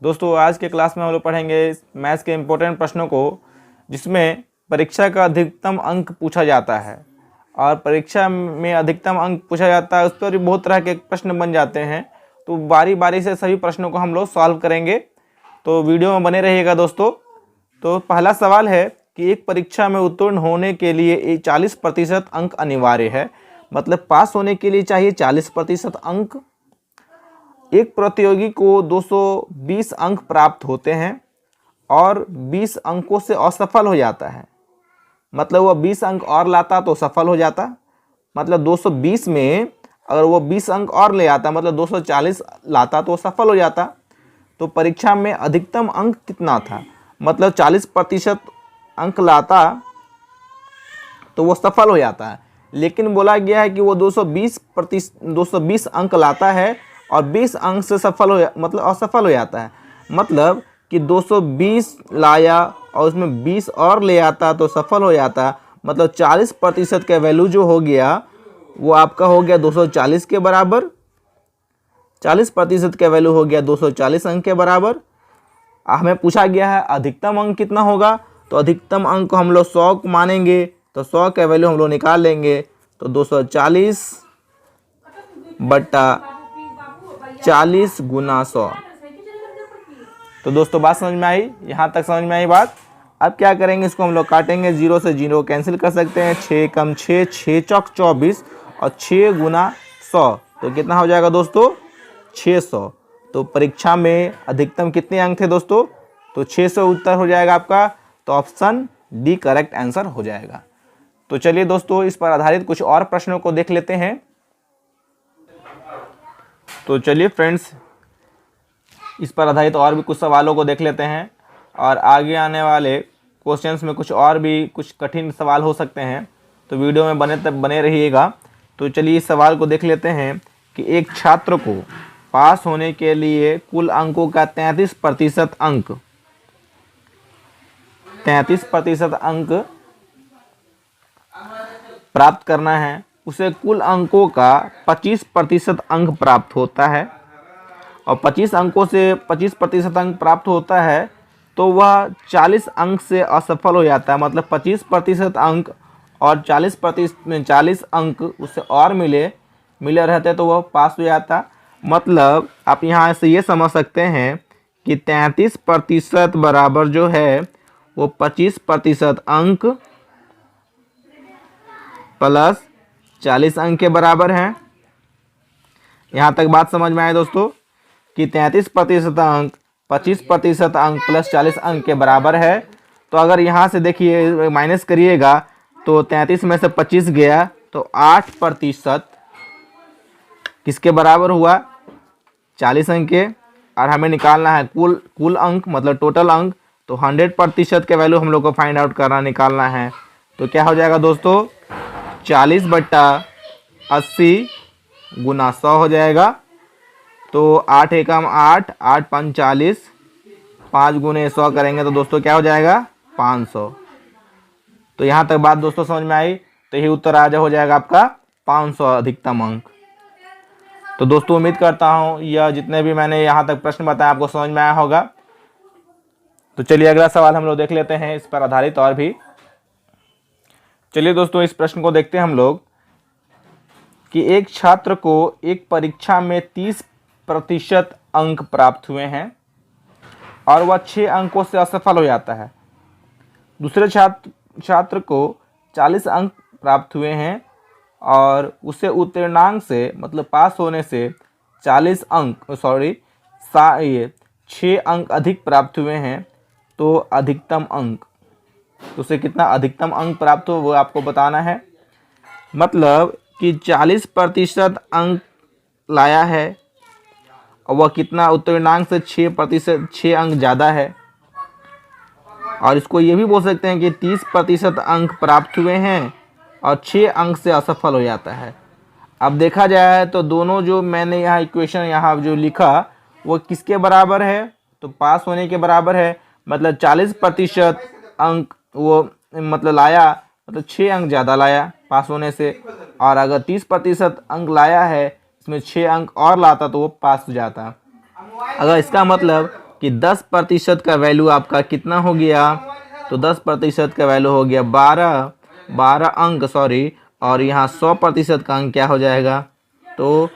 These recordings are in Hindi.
दोस्तों आज के क्लास में हम लोग पढ़ेंगे मैथ्स के इम्पोर्टेंट प्रश्नों को, जिसमें परीक्षा का अधिकतम अंक पूछा जाता है। और परीक्षा में अधिकतम अंक पूछा जाता है, उस पर भी बहुत तरह के प्रश्न बन जाते हैं। तो बारी बारी से सभी प्रश्नों को हम लोग सॉल्व करेंगे, तो वीडियो में बने रहिएगा दोस्तों। तो पहला सवाल है कि एक परीक्षा में उत्तीर्ण होने के लिए 40% अंक अनिवार्य है। मतलब पास होने के लिए चाहिए 40% अंक। एक प्रतियोगी को 220 अंक प्राप्त होते हैं और 20 अंकों से असफल हो जाता है। मतलब वह 20 अंक और लाता तो सफल हो जाता। मतलब 220 में अगर वो 20 अंक और ले आता, मतलब 240 लाता तो सफल हो जाता। तो परीक्षा में अधिकतम अंक कितना था? मतलब 40% अंक लाता तो वो सफल हो जाता है। लेकिन बोला गया है कि वो 220 अंक लाता है और 20 अंक से सफल हो मतलब असफल हो जाता है। मतलब कि 220 लाया और उसमें 20 और ले आता तो सफल हो जाता। मतलब 40% का वैल्यू जो हो गया वो आपका हो गया 240 के बराबर। 40% का वैल्यू हो गया 240 अंक के बराबर। हमें पूछा गया है अधिकतम अंक कितना होगा, तो अधिकतम अंक को हम लोग 100 को मानेंगे, तो 100 का वैल्यू हम लोग निकाल लेंगे। तो 240 बट्टा 40 गुना 100। तो दोस्तों बात समझ में आई? यहाँ तक समझ में आई बात? अब क्या करेंगे, इसको हम लोग काटेंगे, 0 से 0 कैंसिल कर सकते हैं। 6 कम 6, 6 चौक 24 और 6 गुना 100 तो कितना हो जाएगा दोस्तों? 600। तो परीक्षा में अधिकतम कितने अंक थे दोस्तों? तो 600 उत्तर हो जाएगा आपका। तो ऑप्शन डी करेक्ट आंसर हो जाएगा। तो चलिए दोस्तों इस पर आधारित कुछ और प्रश्नों को देख लेते हैं। तो चलिए फ्रेंड्स इस पर आधारित और भी कुछ सवालों को देख लेते हैं, और आगे आने वाले क्वेश्चंस में कुछ और भी कुछ कठिन सवाल हो सकते हैं, तो वीडियो में बने रहिएगा। तो चलिए इस सवाल को देख लेते हैं कि एक छात्र को पास होने के लिए कुल अंकों का 33% अंक प्राप्त करना है। उसे कुल अंकों का 25% अंक प्राप्त होता है, और 25 अंकों से 25% अंक प्राप्त होता है तो वह 40 अंक से असफल हो जाता है। मतलब 25% अंक और 40 अंक उससे और मिले रहते तो वह पास हो जाता। मतलब आप यहाँ से ये समझ सकते हैं कि 33% बराबर जो है वो 25% अंक प्लस 40 अंक के बराबर है। यहाँ तक बात समझ में आए दोस्तों कि 33% अंक 25% अंक प्लस 40 अंक के बराबर है। तो अगर यहाँ से देखिए माइनस करिएगा तो 33 में से 25 गया तो 8% किसके बराबर हुआ? 40 अंक के। और हमें निकालना है कुल अंक मतलब टोटल अंक। तो 100% के वैल्यू हम लोग को फाइंड आउट करना निकालना है। तो क्या हो जाएगा दोस्तों? 40 बट्टा 80 गुना 100 हो जाएगा। तो 8 एकम 8, 8 5 40, 5 गुने 100 करेंगे तो दोस्तों क्या हो जाएगा? 500। तो यहाँ तक बात दोस्तों समझ में आई? तो यही उत्तर आज हो जाएगा आपका 500 अधिकतम अंक। तो दोस्तों उम्मीद करता हूँ यह जितने भी मैंने यहाँ तक प्रश्न बताया आपको समझ में आया होगा। तो चलिए अगला सवाल हम लोग देख लेते हैं इस पर आधारित और भी। चलिए दोस्तों इस प्रश्न को देखते हैं हम लोग कि एक छात्र को एक परीक्षा में 30% अंक प्राप्त हुए हैं और वह 6 अंकों से असफल हो जाता है। दूसरे छात्र को 40 अंक प्राप्त हुए हैं और उसे उत्तीर्णांक से मतलब पास होने से 6 अंक अधिक प्राप्त हुए हैं। तो अधिकतम अंक, तो उसे कितना अधिकतम अंक प्राप्त हो वो आपको बताना है। मतलब कि 40% अंक लाया है और वह कितना उत्तीर्णांक से 6 अंक ज़्यादा है। और इसको ये भी बोल सकते हैं कि 30% अंक प्राप्त हुए हैं और 6 अंक से असफल हो जाता है। अब देखा जाए तो दोनों जो मैंने यहाँ इक्वेशन यहाँ जो लिखा वो किसके बराबर है? तो पास होने के बराबर है। मतलब 40% अंक वो मतलब लाया, मतलब 6 अंक ज़्यादा लाया पास होने से। और अगर 30% अंक लाया है, इसमें 6 अंक और लाता तो वो पास हो जाता। अगर इसका मतलब कि 10% का वैल्यू आपका कितना हो गया, तो 10% का वैल्यू हो गया 12 अंक सॉरी, और यहाँ 100% का अंक क्या हो जाएगा, तो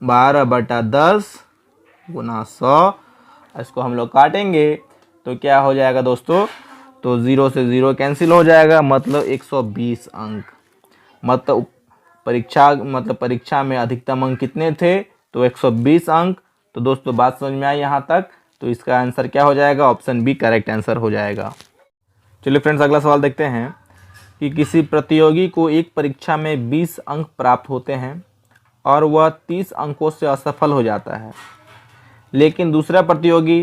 12/10 गुना 100। इसको हम लोग काटेंगे तो क्या हो जाएगा दोस्तों, तो 0 से 0 कैंसिल हो जाएगा, मतलब 120 अंक। मतलब परीक्षा में अधिकतम अंक कितने थे, तो 120 अंक। तो दोस्तों बात समझ में आई यहाँ तक, तो इसका आंसर क्या हो जाएगा, ऑप्शन बी करेक्ट आंसर हो जाएगा। चलिए फ्रेंड्स, अगला सवाल देखते हैं कि किसी प्रतियोगी को एक परीक्षा में 20 अंक प्राप्त होते हैं और वह 30 अंकों से असफल हो जाता है, लेकिन दूसरा प्रतियोगी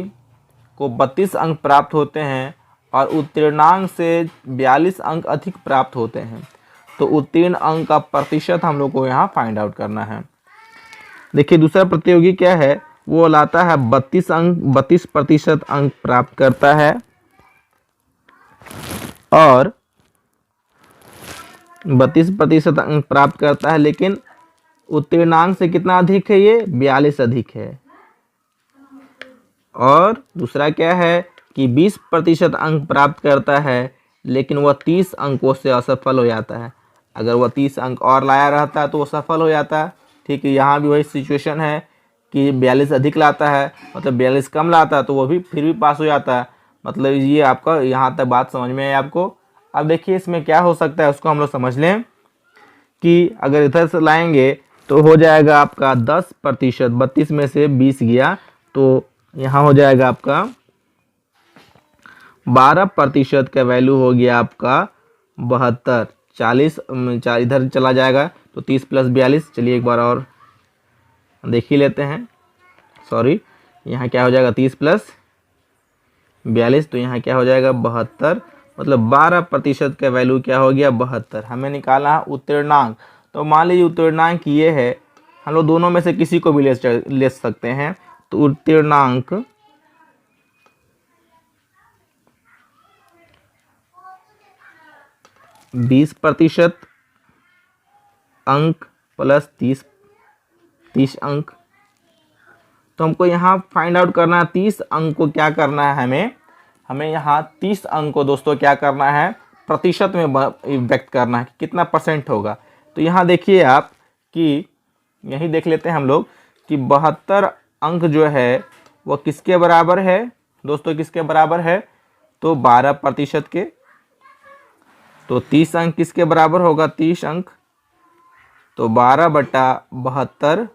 को 32 अंक प्राप्त होते हैं और उत्तीर्णांक से 42 अंक अधिक प्राप्त होते हैं। तो उत्तीर्ण अंक का प्रतिशत हम लोग को यहाँ फाइंड आउट करना है। देखिए दूसरा प्रतियोगी क्या है, वो लाता है 32% अंक प्राप्त करता है और 32% अंक प्राप्त करता है, लेकिन उत्तीर्णांक से कितना अधिक है, ये 42 अधिक है। और दूसरा क्या है कि 20% अंक प्राप्त करता है, लेकिन वह 30 अंकों से असफल हो जाता है। अगर वह 30 अंक और लाया रहता तो वो सफल हो जाता। ठीक है, यहाँ भी वही सिचुएशन है कि 42 अधिक लाता है, मतलब 42 कम लाता है तो वो भी फिर भी पास हो जाता है। मतलब ये आपका यहाँ तक बात समझ में है आपको। अब देखिए इसमें क्या हो सकता है, उसको हम लोग समझ लें कि अगर इधर से लाएंगे तो हो जाएगा आपका 10%, 32 में से 20 गया तो यहाँ हो जाएगा आपका 12% का वैल्यू हो गया आपका 72। 40 इधर चला जाएगा तो 30 + 42। चलिए एक बार और देख ही लेते हैं। सॉरी, यहाँ क्या हो जाएगा 30 + 42, तो यहाँ क्या हो जाएगा 72। मतलब 12% का वैल्यू क्या हो गया 72। हमें निकालना है उत्तीर्णांक। तो मान लीजिए उत्तीर्णांक ये है, हम लोग दोनों में से किसी को भी ले सकते हैं। तो उत्तीर्णांक 20% अंक प्लस 30 अंक। तो हमको यहाँ फाइंड आउट करना है 30 अंक को क्या करना है, हमें यहाँ 30 अंक को दोस्तों क्या करना है, प्रतिशत में व्यक्त करना है कि कितना % होगा। तो यहाँ देखिए आप कि यही देख लेते हैं हम लोग कि 72 अंक जो है वो किसके बराबर है दोस्तों, किसके बराबर है, तो 12% के। तो 30 अंक किसके बराबर होगा, 30 अंक। तो 12/72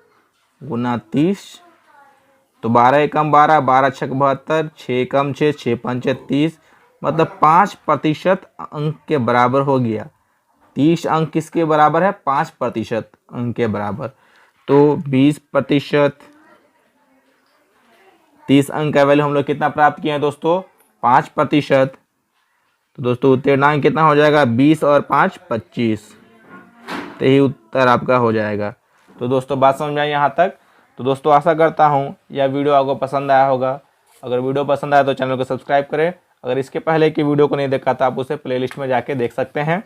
गुना 30। तो 12 एकम 12, 12 छक 72, 6 एकम 6, 6 पंचे 30, मतलब 5% अंक के बराबर हो गया। 30 अंक किसके बराबर है, 5% अंक के बराबर। तो 20%, 30 अंक का वैल्यू हम लोग कितना प्राप्त किए हैं दोस्तों, 5%। तो दोस्तों उत्तीर्णांक कितना हो जाएगा, 20 और 5 25। तो यही उत्तर आपका हो जाएगा। तो दोस्तों बात समझ में आई यहाँ तक। तो दोस्तों आशा करता हूँ यह वीडियो आपको पसंद आया होगा। अगर वीडियो पसंद आया तो चैनल को सब्सक्राइब करें। अगर इसके पहले की वीडियो को नहीं देखा तो आप उसे प्लेलिस्ट में जाके देख सकते हैं।